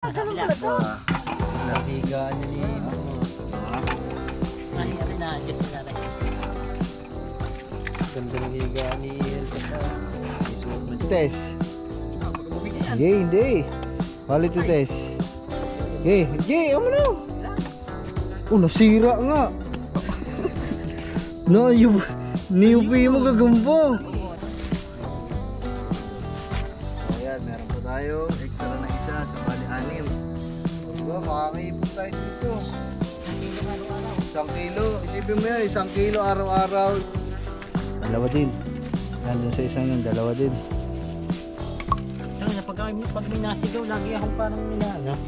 Nabigaan niya ni ay, ano na, adjust na rin. Ganda ng higaan ni Tess. Hindi. Balik to Tess. Ano na? Oh, nasira nga. No, niyupi mo gagumbo. Ayan, meron po tayo extra na isa sa bali 6. Diba, makakaipon tayo dito. 1 kilo. Isipin mo yan, 1 kilo araw-araw. Dalawa din. Nandun sa isang yun, dalawa din. Pag may nasigaw, lagi akong parang nilala.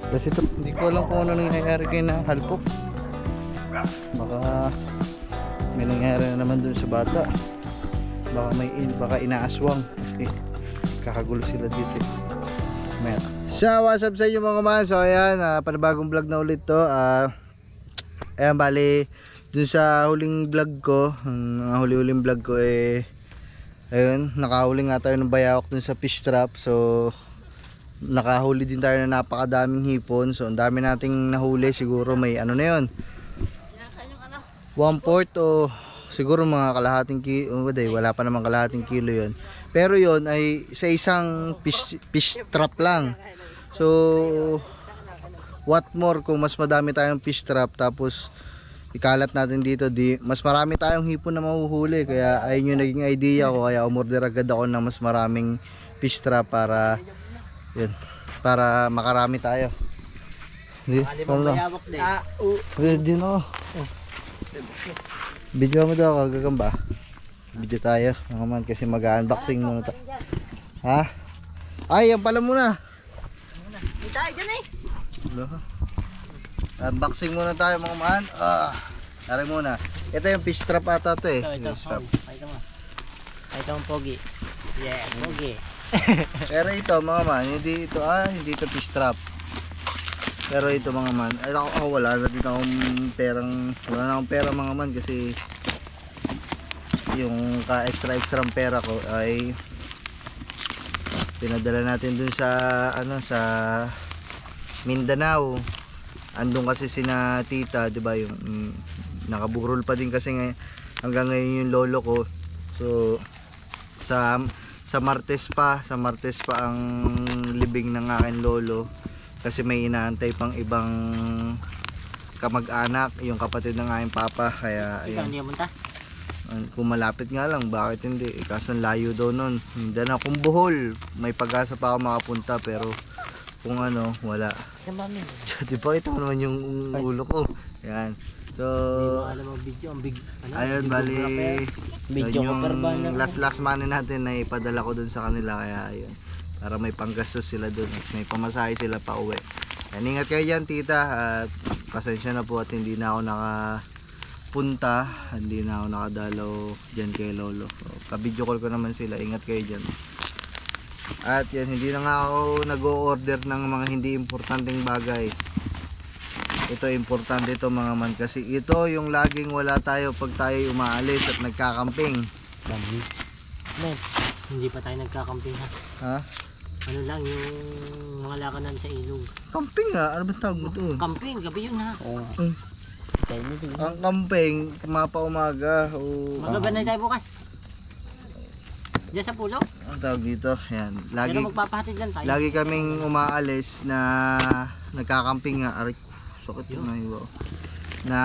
Kasi ito, hindi ko alam kung ano nangyayari kayo na halpok. Baka may nangyayari na naman dun sa bata. Baka inaaswang. Kasi kakagulo sila dito. So, what's up sa inyo mga man? So, ayan, panibagong vlog na ulit to. Ayan, bali, dun sa huling vlog ko, ang huli-huling vlog ko ayun, nakahuli nga tayo ng bayawak dun sa fish trap. So, nakahuli din tayo na napakadaming hipon. So, ang dami nating nahuli. Siguro may ano na yun, 1/4 o siguro mga kalahating kilo. Wala pa namang kalahating kilo yun. Pero yun ay sa isang fish trap lang. So, what more kung mas madami tayong fish trap tapos ikalat natin dito, mas marami tayong hipon na mahuhuli. Kaya ayun yung naging idea ko, kaya umorder agad ako ng mas maraming fish trap para yun, para makarami tayo. Ready na ako. Video mo daw ako, gagamba. Video tayo mga man kasi mag-unboxing muna tayo. Ha? Ay, yan pala muna. Hindi tayo dyan Unboxing muna tayo mga man. Tara muna. Ito yung fish trap ata to Ito mo. Ito ang pogi. Yeah, pogi. Pero ito mga man, hindi ito fish trap. Pero ito mga man, wala na din akong pera mga man kasi yung ka-extra pera ko ay pinadala natin dun sa sa Mindanao. Andun kasi sina tita, 'di ba, yung nakaburol pa din kasi hanggang ngayon yung lolo ko. So sa Martes pa ang libing ng aking lolo kasi may inaantay pang ibang kamag-anak, yung kapatid ng aking papa. Kaya ayun, kung malapit nga lang, bakit hindi? Kaso layo daw nun, hindi na. Kung Bohol, may pag-asa pa ako makapunta, pero kung wala. Diba, ito naman yung ulo ko. Yan. So, ayun, bali, yung last money natin na ipadala ko dun sa kanila. Kaya ayun, para may panggastos sila dun at may pamasahe sila pa uwi. Yan, ingat kayo dyan tita, at pasensya na po at hindi na ako nakapunta, hindi na ako nakadalaw dyan kay lolo. So, ka-video call ko naman sila, ingat kayo dyan. At yan, hindi na nga ako nag-o-order ng mga hindi importanteng bagay. Ito importante ito mga man, kasi ito yung laging wala tayo pag tayo umaalis at nagkakamping. Hindi pa tayo nagkakamping Ha? Ano lang yung mga lakanan sa ilog. Camping nga? Ano ba tawag mo ito? Camping, gabi yun Ang camping, mapa-umaga o magabanay tayo bukas. Diyan sa pulo? ang tawag dito, yan. Pero magpapahatid lang tayo. Lagi kaming umaalis na nagkakamping nga. Aray, sakit yung nahiwa. Na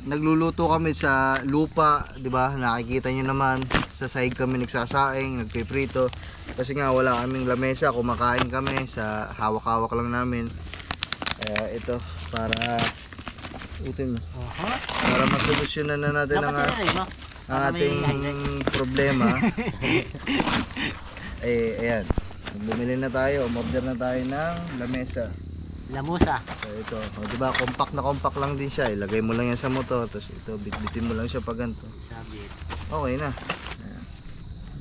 nagluluto kami sa lupa, 'di ba? Nakikita niyo naman, sa sahig kami nagsasaing, nagpiprito. Kasi nga wala kaming lamesa, kumakain kami sa hawak-hawak lang namin. Kaya ito para para masolusyonan na natin ang ating problema. Ayan. Bumili na tayo, umorder na tayo ng lamesa. Lamusa. So ito, diba, compact lang din siya. Ilagay mo lang yan sa motor, tapos ito, bitbitin mo lang siya pag ganito. Sabit. Okay na. Ayan.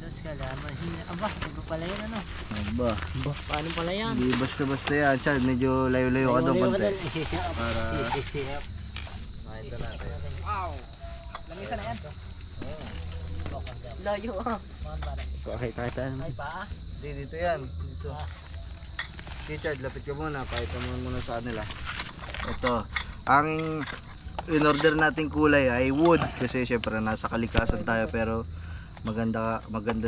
Dos ka laman. Aba, iba pala yan Aba. Paano pala yan? Hindi basta-basta yan. Chad, medyo layo-layo ka doon konti. Para makita natin. Wow! Lamisa na yan. Layo Pakita. Hindi, dito yan. Dito. Richard, lapit ka muna. Pakita mo muna sa kanila. Ito. Ang in-order nating kulay ay wood. Kasi syempre nasa kalikasan tayo. Pero maganda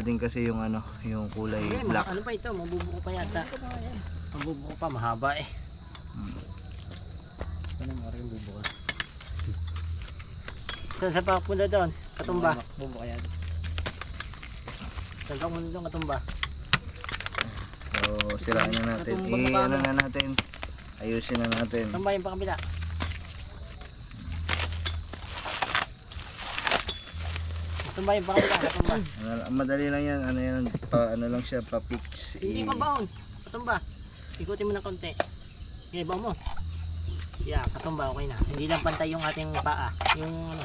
din kasi yung ano, yung kulay black. Ano pa ito? Mabubuko pa yata. Mabubuko pa, mahaba eh. Ano nga rin bubuko? Saan sa papunta doon? Katumba? Bubuko yan. Saan papunta doon katumba? So, sirain na natin. Ano na natin. Ayusin na natin. Katumba yung pakabila. Katumba yung pakabila. Katumba. Madali lang yan. Ano yan? Ano lang siya, pa-fix. Hindi pa baon. Katumba. Ikutin mo ng konti. Okay, baon mo. Yeah, katumba, okay na. Hindi lang pantay yung ating paa. Yung ano,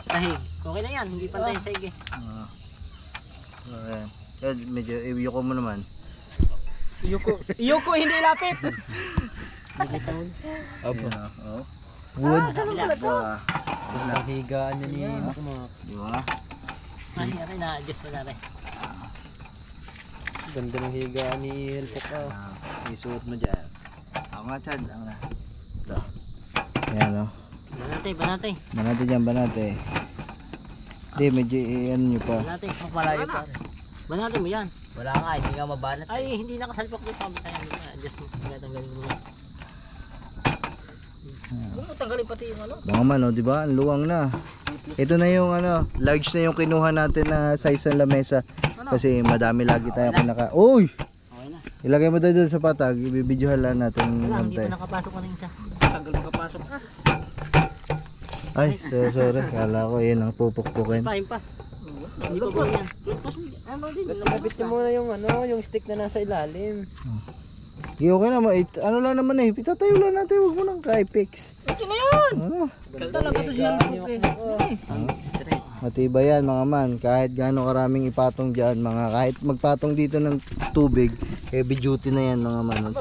sahig. Okay na yan. Hindi pantay yung sahig eh. Ayan. Yan, medyo iyoko mo naman. Iyoko, hindi lapit. Opo. Oh. Wood. Saan pala to? Higaan niya ni Makmak. Di ba? Ay, aray na. Adjust mo na rin. Ganda ng higaan ni Helpok ka. Isuot mo dyan. Ako nga, Chad. Ako na. Ito. Ayan o. Banate. Banate dyan, banate. Hindi, medyo ano nyo pa. Banate, malayo pa. Banate mo yan. Wala nga, hindi nga mabanat. Ay, hindi nakasalpak doon. Sabi tayo. Adjust mo. Tanggalin mo na. Huwag mo tanggalin pati yung ano. Baka man, di ba? Ang luwang na. Ito na yung ano, large na yung kinuha natin na size ng lamesa. Kasi madami lagi tayo kinaka. Uy! Okay na. Ilagay mo tayo doon sa patag. Ibibidyohan lang natin. Wala, hindi tayo. pa nakapasok ka rin isa. Tagal makapasok ka. Ay, sorry. Kala ko yun ang pupukpukin. Pahin pa. Hindi pa ba yan? Tapos, ano din. Nakabit niyo muna yung ano, yung stick na nasa ilalim. Okay na, ano lang naman eh. Itatayo lang natin. Huwag mo nang ka-fix. Okay na yan. Ano? Talaga to siya. Straight. Matibay yan mga man. Kahit gaano karaming ipatong dyan. Kahit magpatong dito ng tubig. Heavy duty na yan mga man.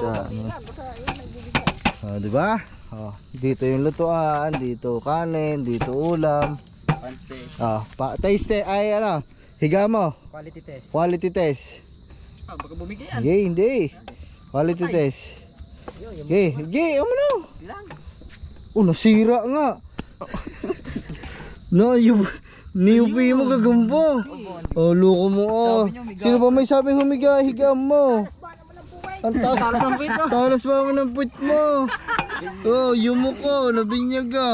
Diba? Dito yung lutuan. Dito kanin. Dito ulam. Panse. Taste ay ano. Higa mo. Quality test. Quality test. Baka bumigay yan. Hindi. Quality test. Ano? Nasira nga. No, niyupi mo gagambo. Loko mo. Sino ba may sabing humiga? Higa mo. Ang talas ng puwit mo. Talas ba mo ng puwit mo? Yumo ko. Nabinyag ka.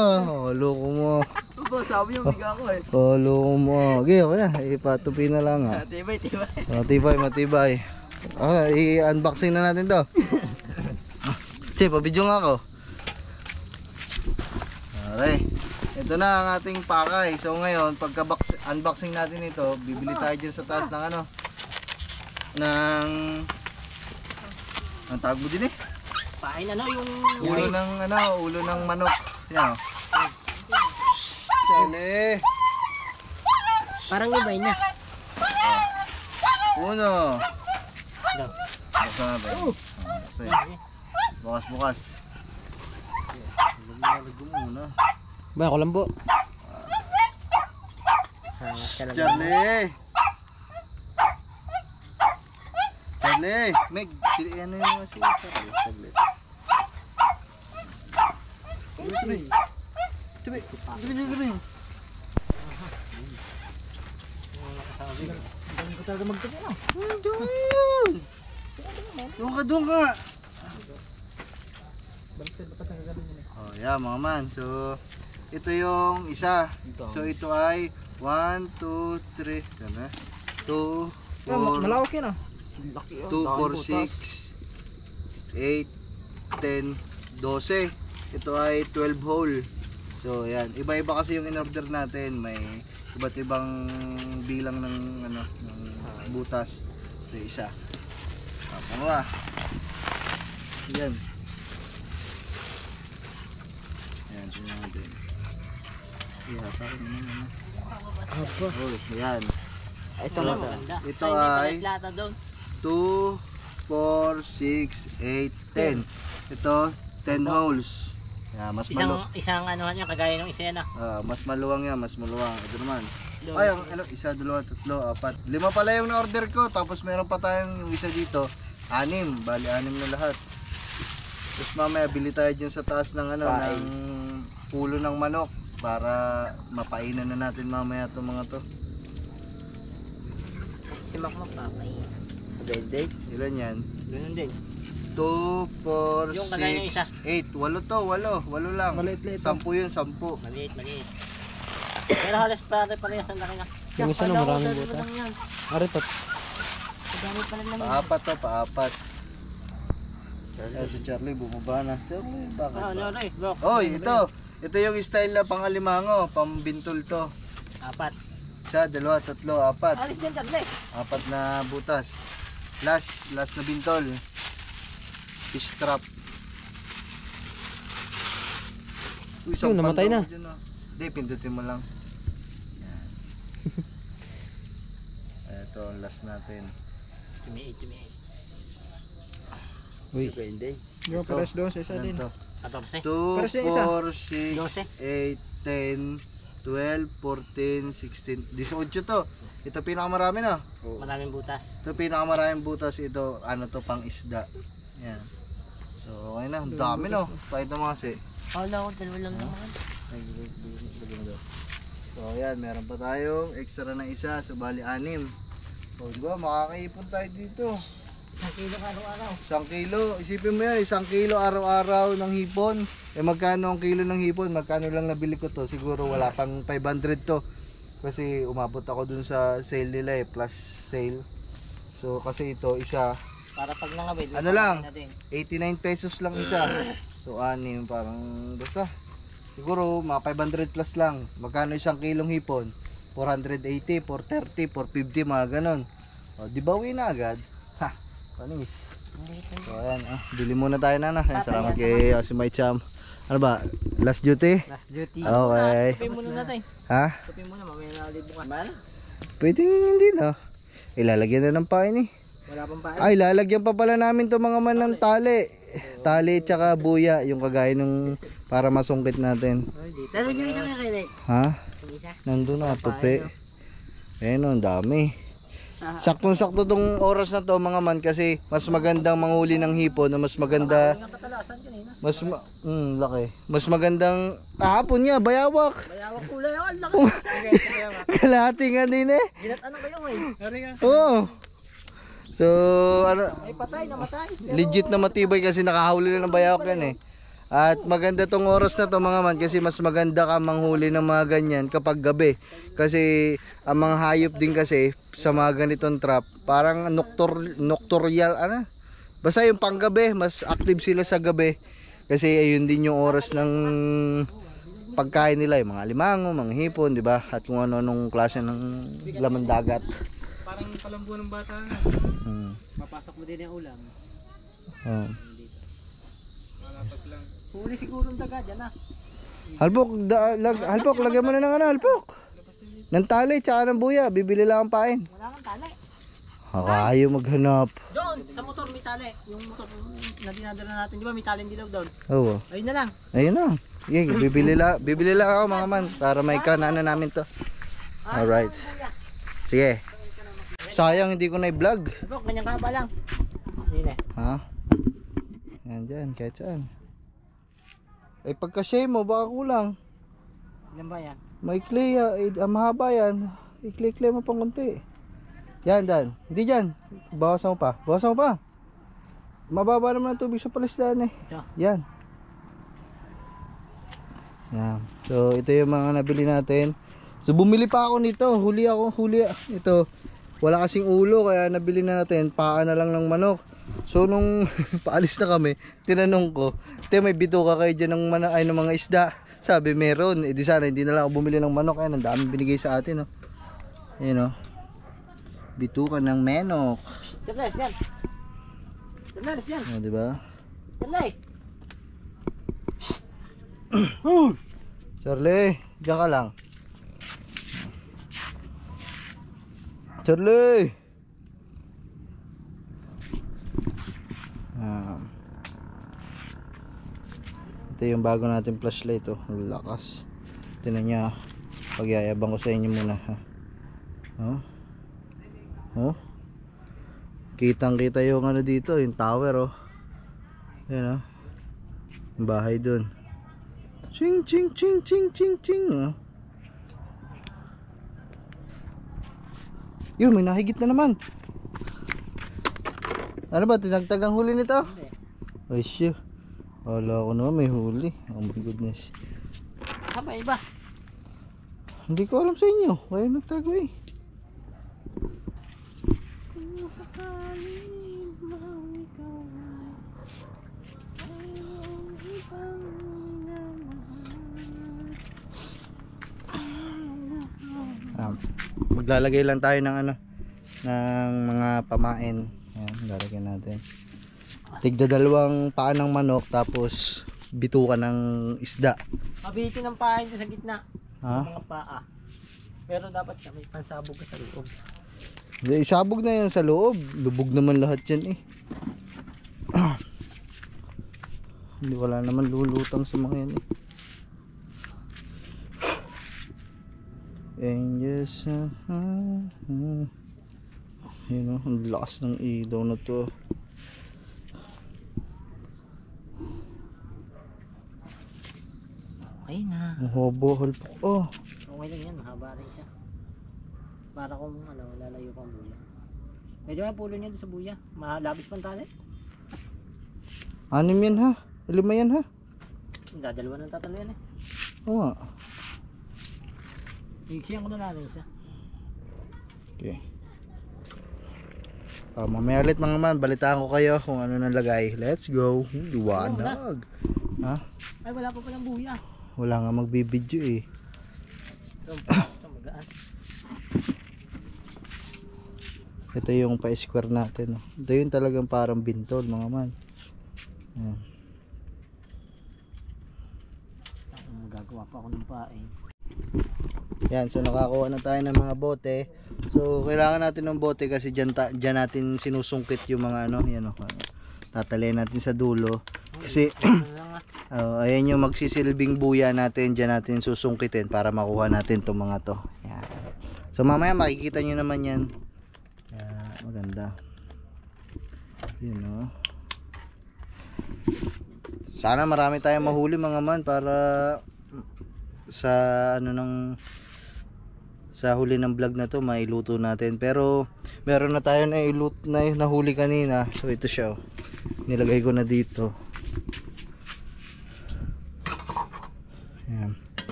Loko mo. Sabi yung higa ko eh. Loko mo. Okay na. Ipatupi na lang ha. Matibay. I-unboxing na natin to. Che, pabidyo nga ako. Okay. Ito na ang ating pakay. So ngayon, pagka unboxing natin ito, bibili tayo dyan sa taas ng ano. Ang tawag mo din eh. Pahin ano yung... Ulo ng manok. Yan o. Chale. Parang ibay na. Uno. Buksan natin. Bukas. Lagyan muna. Ba, ako lang po. Charlie! Meg, ano yung mga siya? Saglit. Tabi. Galing ko talaga magtabi na. Doon ka. Yan mga man. So, ito yung isa. So, ito ay 1, 2, 3. 2, 4, Malawak yun ah. 2, 4, 6, 8, 10, 12. Ito ay 12 hole. So, yan. Iba-iba kasi yung in-order natin. May iba't ibang bilang ng butas. Ito isa. Pangalawa. Yan. Yan, tingnan natin. Parang naman. Yan. Ito ay 2, 4, 6, 8, 10. Ito 10 holes. Yeah, Isang ano niya kagaya ng isa yan mas maluwang yan, mas maluwang. Ito naman. Ay, isa, dalawa, tatlo, apat. 5 pala yung na-order ko. Tapos meron pa tayong yung isa dito. 6. Bali, 6 na lahat. Tapos mamaya bili tayo dyan sa taas ng ano, ng pulo ng manok para mapainan na natin mamaya itong mga to. Si Makmak papay. Date. Ilan yan? Ganun din. 2, 4, Yung kagaya ng isa. 6, 8. 8 to, 8 lang. Maliit-liit. 10 yun, 10. Maliit. Pero halos parehas ang laki na. Yung isa na maraming butas. Aritot. Dami pa lang naman. Paapat to, paapat. Si Charlie bumaba na. Charlie, bakit ba? Ano eh, bro. Oy, ito. Ito yung style na pangalimango, pambintol to. 4. 1, 2, 3, 4. Alis dyan, Charlie. 4 na butas. Last na bintol. Fish trap. Uy, Yun, namatay na. Hindi, pindutin mo lang. Yan. Ito, last natin. Tumiit. Uy. Yung pares doon sa isa din. 14. 2, Pares yung isa. 4, 6, 8, 10, 12, 14, 16, 18 to. Ito pinakamarami na. Maraming butas. Ito pinakamaraming butas. Ito, ano to, pang isda. Yan. So, okay na. Ang dami no. Pakita mo kasi. Wala ko, 2 lang naman. So, ayan. Meron pa tayong extra na isa. So, bali 6. So, diba? Makakaipon tayo dito. 1 kilo araw-araw. 1 kilo. Isipin mo yan. 1 kilo araw-araw ng hipon. Eh, magkano ang kilo ng hipon? Magkano lang nabili ko to? Siguro wala pang 500 to. Kasi umabot ako dun sa sale nila eh. Plus sale. So, kasi ito, isa. Para pag nangawid. Ano lang? 89 pesos lang isa. So, 6. Parang basta. Siguro, mga 500 plus lang. Magkano 1 kilong hipon? 480, 430, 450, mga ganon. O, di bawi na agad. Ha, panis. So, ayan. Bili muna tayo na. Ayan, salamat kay si my chum. Ano ba? Last duty? Last duty. Okay. Tupin muna natin. Ha? Tupin muna, mamaya na libo ka. Man? Pwede hindi na. Ilalagyan na ng pain eh. Wala pang pain. Ay, lalagyan pa pala namin to mga man ng tali. Tali tsaka buya. Yung kagaya ng para masungkit natin. Pero yung isa nga kayo, Ha? yung isa. Nandun na, tupi. Ayun, ang dami. Saktong-sakto tong oras na to mga man kasi mas magandang manghuli ng hipon na mas maganda. Katalasan kanina. Laki. Mas magandang hapon niya, bayawak. Bayawak kulay, ang laki. Kalahati nga din eh. Ginat ano kayo eh. Oo. So, ano, Ay patay, namatay. legit na matibay kasi nakahuli na ng bayawak yan eh. At maganda tong oras na to mga man kasi mas maganda ka manghuli ng mga ganyan kapag gabi. Kasi ang mga hayop din kasi sa mga ganitong trap, parang nocturnal ano? Basta yung panggabi, mas active sila sa gabi. Kasi ayun din yung oras ng pagkain nila, yung mga limango, mga hipon, di ba? At kung ano-anong klase ng laman dagat. Parang palambo ng bata na. Mapasok mo din yung ulam. Oh. Malapag lang. Huli siguro ang daga dyan ah. Halpok, lagyan mo na ng ano, halpok. Ng tali, tsaka ng buya, bibili lang ang pain. Wala kang tali. Kakayo maghanap. Doon, sa motor may tali. Yung motor na dinadala natin, di ba may tali dilaw doon? Oo. Ayun na lang. Ayun na. Bibili lang ako mga man para may kanana namin to. Alright. Sige. Sayang hindi ko na i-vlog. Bro, kanyang kaba lang. Yun eh. Ha? Yan dyan, kahit saan. Eh pagka-share mo, baka kulang. Ilan ba yan? Maikli, mahaba yan. Ikli-ikli mo pang konti. Yan, Dan. Hindi dyan. Bawasan mo pa. Mababa naman ang tubig sa palisdaan eh. Ito. Yan. Yan. So, ito yung mga nabili natin. So, bumili pa ako nito. Huli. Ito. Wala kasing ulo, kaya nabili na natin. Paa na lang ng manok. So, nung paalis na kami, tinanong ko, may bituka kayo dyan ng mga isda. Sabi, meron. Eh, di sana, hindi na lang ako bumili ng manok. Ayan, ang dami binigay sa atin, no. Ayan, no. Bituka ng menok. Terles yan. Terles yan. O, diba? Terles. Charlie, diyan ka lang. Charlie! Ito yung bago natin flashlight, oh. Lakas. Tingnan niya. Pagyayabang ko sa inyo muna, ha. Oh. Kitang-kita yung ano dito, yung tower, oh. Ayan, oh. Yung bahay dun. Ching ching ching ching ching ching. Oh. Yun, may nahigit na naman. Ano ba, tinagtag ang huli nito? Hindi. Ay siya. Wala ko naman may huli. Oh my goodness. Haba, iba. Hindi ko alam sa inyo. Kayo nagtago eh. Maglalagay lang tayo ng ano, ng mga pamain. Ayan, lalagyan natin. Tigda dalawang paa ng manok tapos bituka ng isda. Mabitin ang pahay sa gitna. Ha? Mga paa. Pero dapat may pansabog ka sa loob. Isabog na yan sa loob. Lubog naman lahat yan eh. Hindi, wala naman lulutang sa mga yan eh. And yes, you know, ang lakas ng ilaw na to. Okay na. Ang hobo, halpok. Oh, Okay lang yan, mahaba rin siya. Para kung ano, lalayo ko ang buya. Medyo may pulo niya doon sa buya. Malabis pang tali. 6 yan ha. 5 yan ha. Dadalawa ng tatalo yan eh. Oo nga. Iiksiyan ko na lang isa. Okay. Mamaya ulit mga man, balitaan ko kayo kung ano nalagay. Let's go. Liwanag. Ha? Ay, wala pa palang buya. Wala nga magbibidyo eh. Ito magaan. Ito yung pa-square natin. Ito yung talagang parang bintol mga man. Ayan. Magagawa pa ako ng pain. Yan, so nakakuha na tayo ng mga bote. So kailangan natin ng bote kasi dyan natin sinusungkit yung mga ano, yan o. Tatalayin natin sa dulo. Kasi ayan yung magsisilbing buya natin, dyan natin susungkitin para makuha natin itong mga to. Yan. So mamaya makikita nyo naman yan. Yan, maganda. Yun o. Sana marami tayong mahuli mga man para sa ano ng sa huli ng vlog na to mailuto natin. Pero meron na tayo na nahuli kanina. So ito siya. Nilagay ko na dito. Ayan.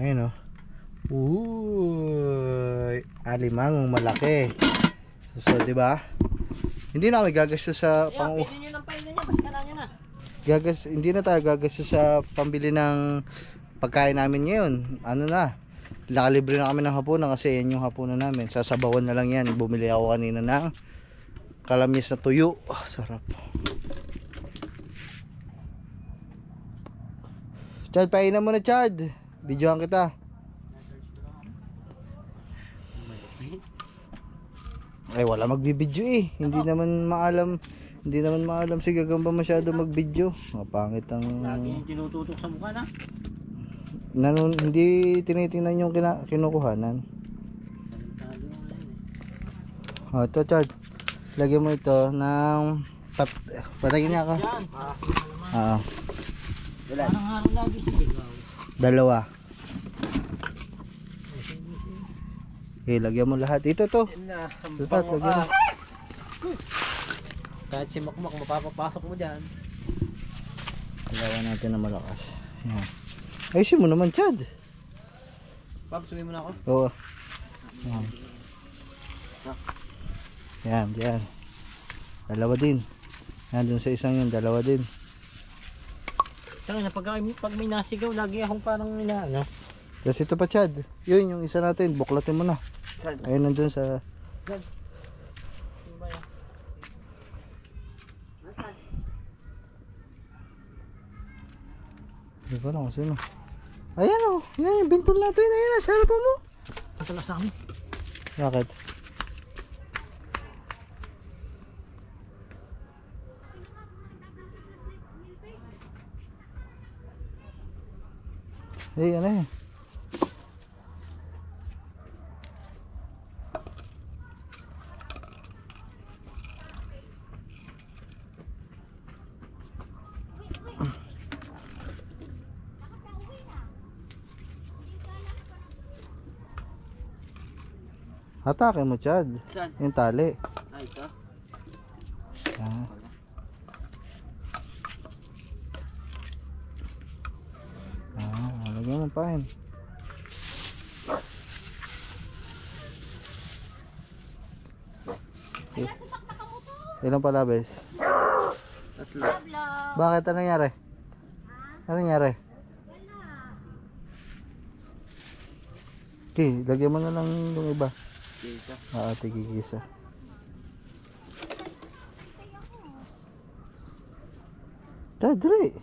Ayun o. Uy, alimangong malaki. So di ba? Hindi na kami gagastos sa pang Pwede nyo ng pain na niya, basta na nyo na. hindi na tayo gagastos sa pambili ng pagkain namin ngayon. Ano na, nakalibre na kami ng hapunan kasi yan yung hapunan namin. Sasabawan na lang yan. Bumili ako kanina ng kalamis na tuyo. Oh, sarap. Chad, painan mo na Chad. Videohan kita. Ay wala magbibidyo eh. Hindi naman maalam si Gagamba masyado magbidyo. Mapangit ang Lagi yung tinututok sa mukha na. hindi tinitingnan yung kinukuhanan. Oh, ito Chad. Lagyan mo ito ng patagin niya ka. Yan. Oo. Parang harang lagi si Ligaw. 2. Okay, lagyan mo lahat. Ito to. Lahat, lagyan mo. Kahit si Makmak mapapapasok mo dyan. Lagawan natin na malakas. Yan. Ayusin mo naman Chad. Pab, sumin mo na ako. Oo. Yan. Yan, yan. 2 din. Yan, dun sa isang yun, 2 din. Tanga na, pag may nasigaw, lagi akong parang ano. Tapos ito pa Chad. Yun, yung isa natin. Buklatin mo na. Ayun nandun sa... Hindi ko lang kung sino. Ayan o. Yan yung bintol natin. Ayan na. Sa harapan mo. Patala sa amin. Bakit? Eh, ano eh. Atake mo, Chad. Saan? Yung tali. Ah, ito. Ah. Lagyan mo pa yun. Ilan pala, bes? Tatlo. Bakit? Ano nangyari? Ano nangyari? Okay, lagyan mo na lang yung iba. Isa. Tigigisa. Dadre.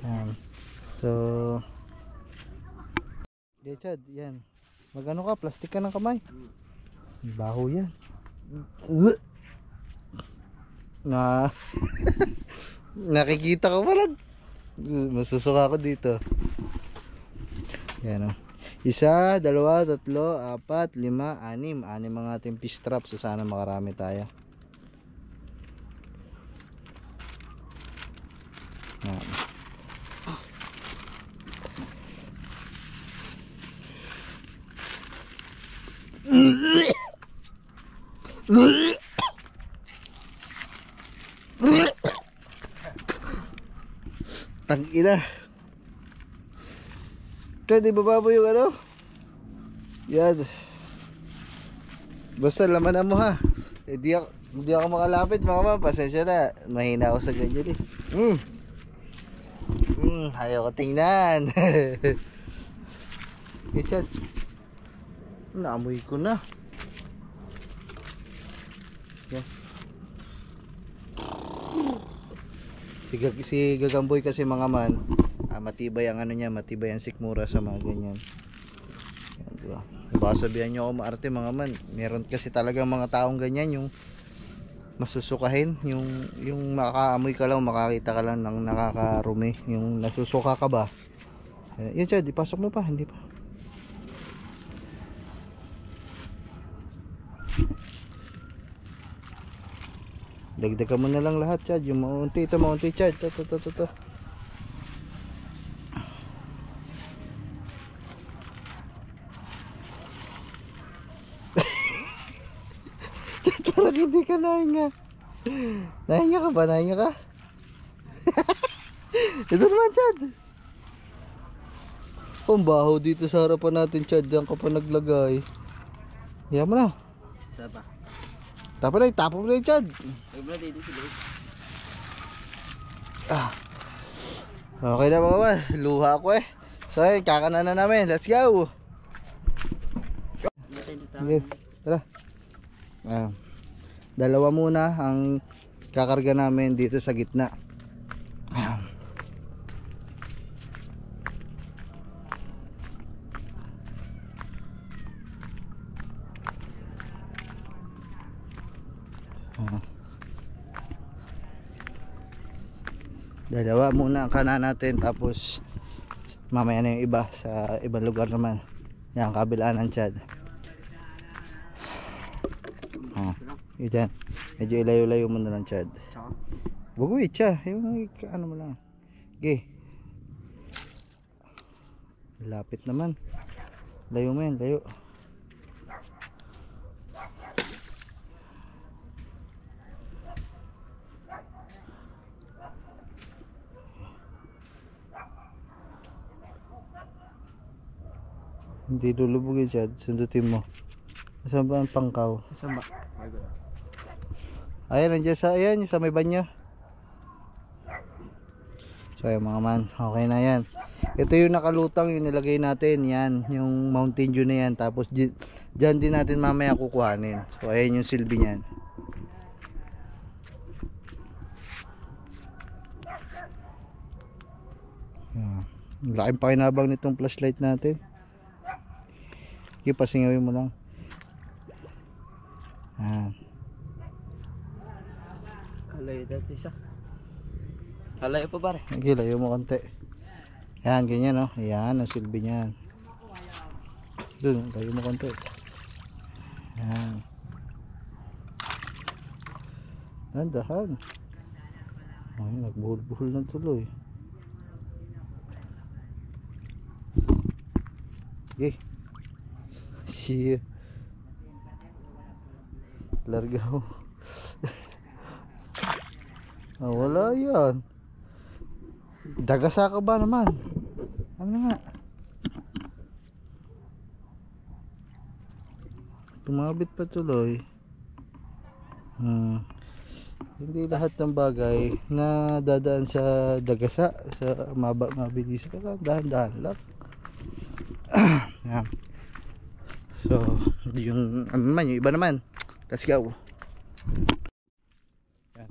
Yan. So, Chad, yan. Magano ka, plastic ka ng kamay. Baho yan. Na nakikita ko pala. Masusuka ako dito. Yan o. 1, 2, 3, 4, 5, 6. 6 ang ating fish trap. So sana makarami tayo. Yan. Tangina. Kaya di baba mo yung ano? Yan. Basta laman mo ha. Hindi ako makalapit mga ma'am. Pasensya na. Mahina ako sa ganyan eh. Ayaw ko tingnan. Chad. Naamoy ko na. Yan. Si Gagamboy kasi mga man, matibay ang ano niya, matibay ang sikmura sa mga ganyan. Yan, diba? Baka sabihan nyo ako maarte mga man. Meron kasi talaga mga taong ganyan, yung masusukahin, yung makaamoy ka lang, makakita ka lang ng nakakarumi, yung nasusuka ka ba. Yun siya, di pasok mo pa, hindi pa. Dagdagan mo na lang lahat, Chad. Yung maunti, ito maunti, Chad. Ito. Chad, parang hindi ka nahinga. Nahinga ka ba? Nahinga ka? Ito naman, Chad. Ang baho dito sa harapan natin, Chad. Diyan ka pa naglagay. Hiya mo na. Isa pa. Tapo mo na yung Chad. Wala dito si Luis. Okay na mga man. Luha ko eh. So yun, kakana na namin. Let's go. Okay, tara. Dalawa muna ang kakarga namin dito sa gitna. Dalawa muna ang kanan natin, tapos mamaya na yung iba sa ibang lugar naman. Yan, kabilaan ng Chad. Yan. Medyo ilayo-layo mo na lang, Chad. Buguit siya. Yung ano mo lang. Okay. Lapit naman. Layo mo yan, layo. Hindi lulubugin, Chad. Sundutin mo. Saan ba ang pangkaw? Saan ba? Ayan, nandiyan sa, ayan, sa may banyo. So ayan mga man, okay na yan. Ito yung nakalutang, yung nilagay natin. Yan, yung Mountain Dew na yan. Tapos dyan din natin mamaya kukuhanin. So ayan yung silbi nyan. Laking pakinabang nitong flashlight natin. Pasingawin mo lang. Kalayo dati isa. Kalayo pa pare. Okay, layo mo konti. Yan, ganyan no. Yan, ang silbi niyan. Doon, layo mo konti. Yan. Nandahan. Ay, nagbuhol-buhol ng tuloy. Okay. Yeah. Largaw. Ah, wala yan. Dagasa ka ba naman? Ano nga? Tumabit pa tuloy. Hindi lahat ng bagay na dadaan sa dagasa, sa mabilis ka, dahan-dahan lang. Yan. So, yung ano naman, yung iba naman. Let's go. Yan.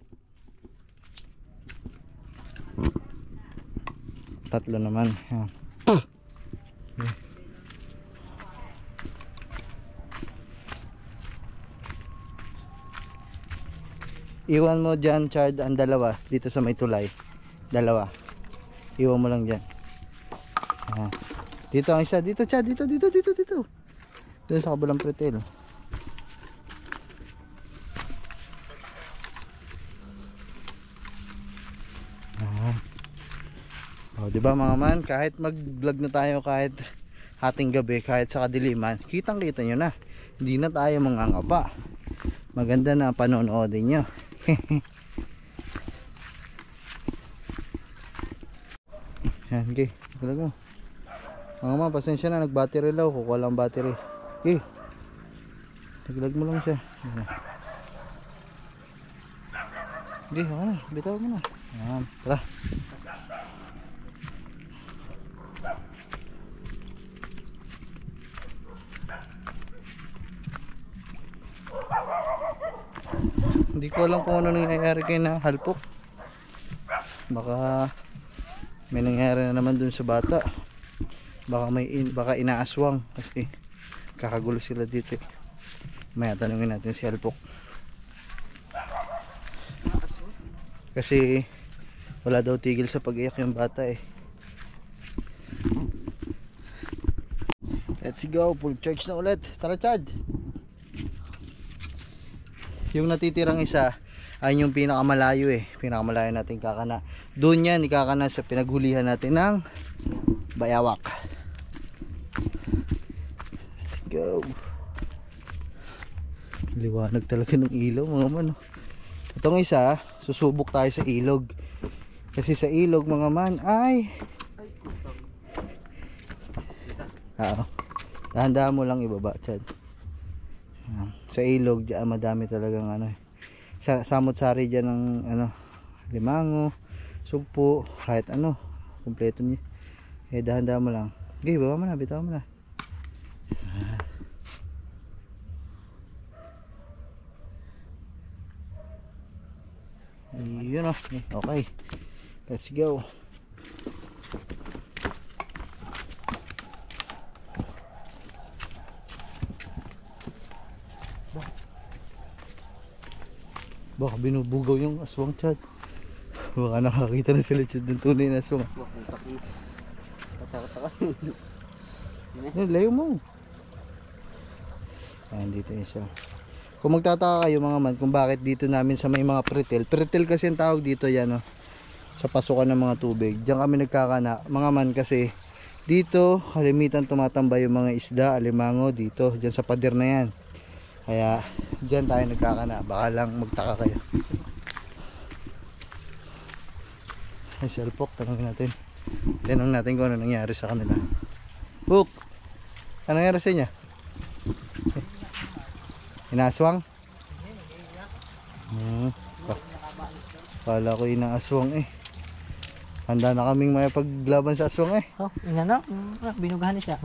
Tatlo naman. Yan. Okay. Iwan mo dyan, Chad, ang dalawa dito sa may tulay. Dalawa. Iwan mo lang dyan. Ayan. Dito ang isa. Dito, Chad. Dito. Doon sa kabilang pretel. Ayan. O, diba mga man, kahit mag-vlog na tayo, kahit hating gabi, kahit sa kadiliman, kitang-kita nyo na. Hindi na tayo mangangapa. Maganda na panonoodin nyo. Yan, okay. Talaga. Mga ma, pasensya na, nag-battery lang. Kukuha lang battery. Okay. Naglag mo lang siya. Okay, okay na. Bitaw mo na. Yan, tara. Hindi ko alam kung ano nangyayari kay na halpok. Baka may nangyayari na naman dun sa bata. Baka inaaswang kasi kakagulo sila dito. Maya tanungin natin si halpok. Kasi wala daw tigil sa pag-iyak yung bata eh. Let's go, full charge na ulit. Tara, Chad. Yung natitirang isa ay yung pinakamalayo eh. Pinakamalayo natin kakana. Doon yan ikakana sa pinaghulihan natin ng bayawak. Let's go. Liwanag talaga ng ilaw mga man. Itong isa, susubok tayo sa ilog. Kasi sa ilog mga man ay dahan-dahan mo lang ibaba, Chad. Sa ilog diyan madami talagang ano eh. Samot-sari diyan ng ano, limango, sugpo, kahit ano, kumpleto niya. Eh dahan-dahan mo lang. Okay, baba mo na, bitaw mo na. Yun oh. Okay. Let's go. Baka binubugaw yung aswang, Chad. Baka nakakita na sila, Chad, ng tunay na aswang. Layo mo. Ayan, dito yung isa. Kung magtataka kayo mga man kung bakit dito namin sa may mga pretel kasi ang tawag dito yan, oh, sa pasukan ng mga tubig. Diyan kami nagkakana mga man kasi dito kalimitan tumatambay yung mga isda, alimango dito, diyan sa pader na yan. Kaya diyan tayo nagkakana. Baka lang magtaka kayo. Ay, salpok, tanongin natin. Tanong natin kung ano nangyari sa kanila. Hook, ano nangyari sa inyo? Inaaswang? Kala ko inaaswang eh. Handa na kaming may paglaban sa aswang eh. Oh, inano? Binugahan na siya.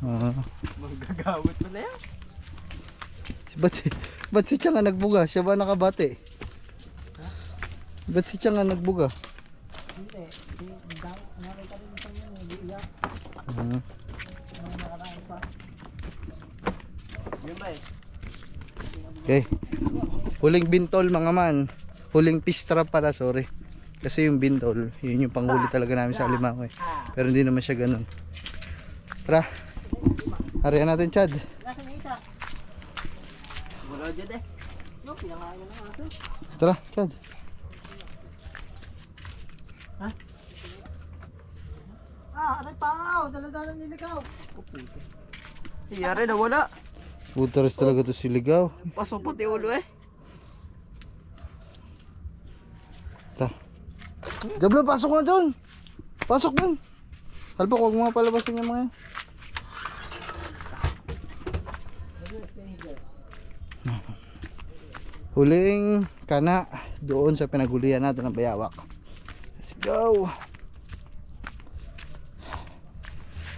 Magagawit mo na yan. Ba't si Chang nagbuga? Siya ba nakabate? Ba't si Chang nagbuga? Hindi. Nakita rin sa inyo. Hindi iyak. Nakaraan pa. Yun ba eh? Okay. Huling bintol mga man. Huling pistrap pala, sorry. Kasi yung bintol, yun yung panghuli talaga namin sa alimango eh. Pero hindi naman siya ganun. Tara. Harihan natin, Chad. Nasaan yung isa? Wala dyan eh. Yung pinangain na ng aso. Tara, Chad. Ha? Aray pao! Dala-dala nilikaw. Iyari na wala. Butares talaga to siligaw. Pasok pati ulo eh. Ta. Gablo, pasok na doon. Pasok doon. Halpok, huwag mga palabasin yung mga yan. Huling kana doon sa pinagulian natin ng bayawak. Let's go.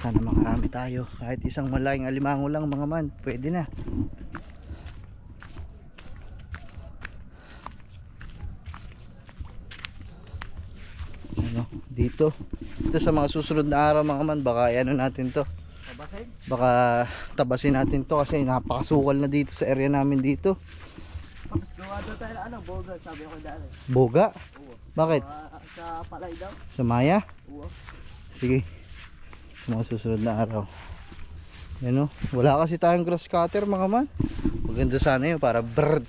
Sana makarami tayo. Kahit isang malaking alimango lang mga man, pwede na. Ano, dito sa mga susunod na araw mga man, baka ano natin to, baka tabasin natin to kasi napakasukal na dito sa area namin dito. Tapos gawa daw tayo ano, boga, sabi ko dati. Boga? Bakit? Sa palay daw. Sa Maya? Oo. Sige, sa mga susunod na araw. Yan o, wala kasi tayong grass cutter mga man. Maganda sana yun para bird.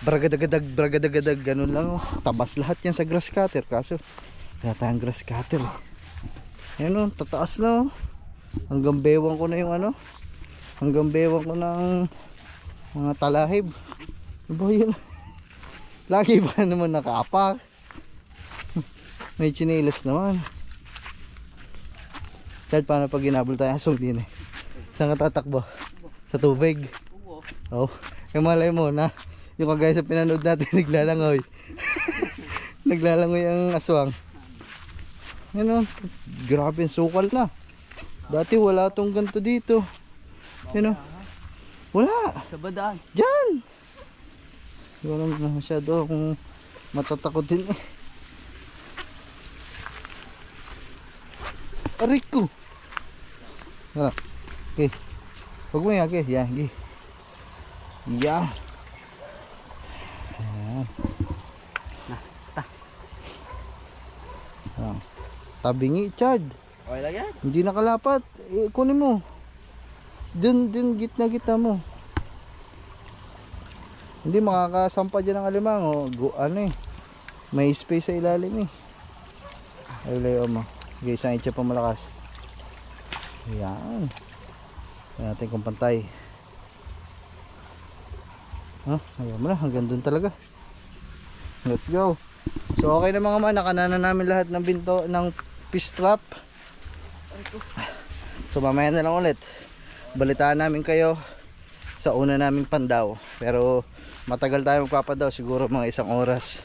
Bragadaгаdag ganun lang oh. Tabas lahat yan sa grass cutter. Kaso wala tayong grass cutter. Yan o, tataas na oh. Hanggang bewang ko na yung ano, hanggang bewang ko ng mga talahib. Diba yun? Lagi ba naman nakaapak? May chinelas naman. Kahit paano pag ginabol tayo asong din eh. Saan ka tatakbo? Sa tubig? Oo. Oh, yung malay mo na yung kagaya sa pinanood natin naglalangoy. Naglalangoy ang aswang. Yan o, grabe yung sukal na. Dati wala tong ganito dito. Yan o, wala. Sa badaan. Diyan. Wala na masyado kung matatakotin eh. Aray ko. Harap. Okay. Huwag mo yan. Okay. Yan. Okay. Yan. Yan. Yan. Tabingi, Chad. Okay lang yan. Hindi nakalapat. Kunin mo. Dun gitna-gitna mo. Hindi makakasampa dyan ng alimango. Ano eh. May space sa ilalim eh. Ay, layo mo. Okay, isang itcha pa malakas. Ayan. Tignan natin kung pantay. Ayan mo na. Hanggang dun talaga. Let's go. So okay na mga man. Nakanana namin lahat ng binto ng fish trap. So mamaya na lang ulit. Balitaan namin kayo sa una naming pandaw. Pero matagal tayo magpapadaw. Siguro mga isang oras.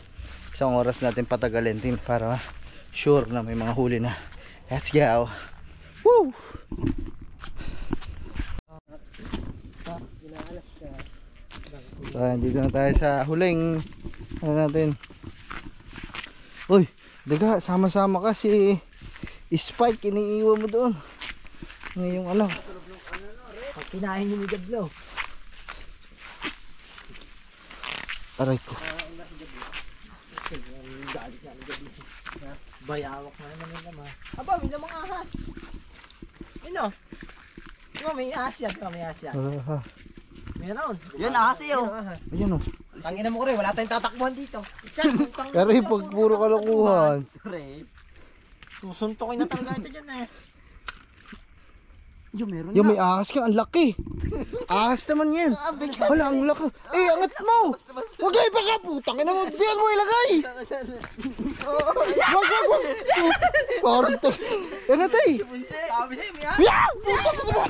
Isang oras natin patagalin din para sure na may mga huli na. Let's go. Woo! So, dito na tayo sa huling ano natin. Uy, daga, sama-sama ka si Spike, iniiwan mo doon. Ngayong ano. Pag kinain nyo ni Gablo. Aray ko. Bayawak na naman yung naman. Aba, may namang ahas. Yun o. Diba may ahas yan? Diba may ahas yan? Meron. Yun ahas eh o. Ayan o. Tangina mo ko rin, wala tayong tatakbuhan dito. Kari, pag puro kalokohan. Susuntokin na talaga ito dyan eh. Yung meron Yung na. may ahas ka, ang laki. Ahas naman yan. Wala, ang laki. Eh, angat mo. Huwag kayo pa ka, putang ina mo. Diyan mo ilagay. Wag. Parang tayo. Angat eh. Sabi sa'yo, may ahas. Yeah! Putang ina mo.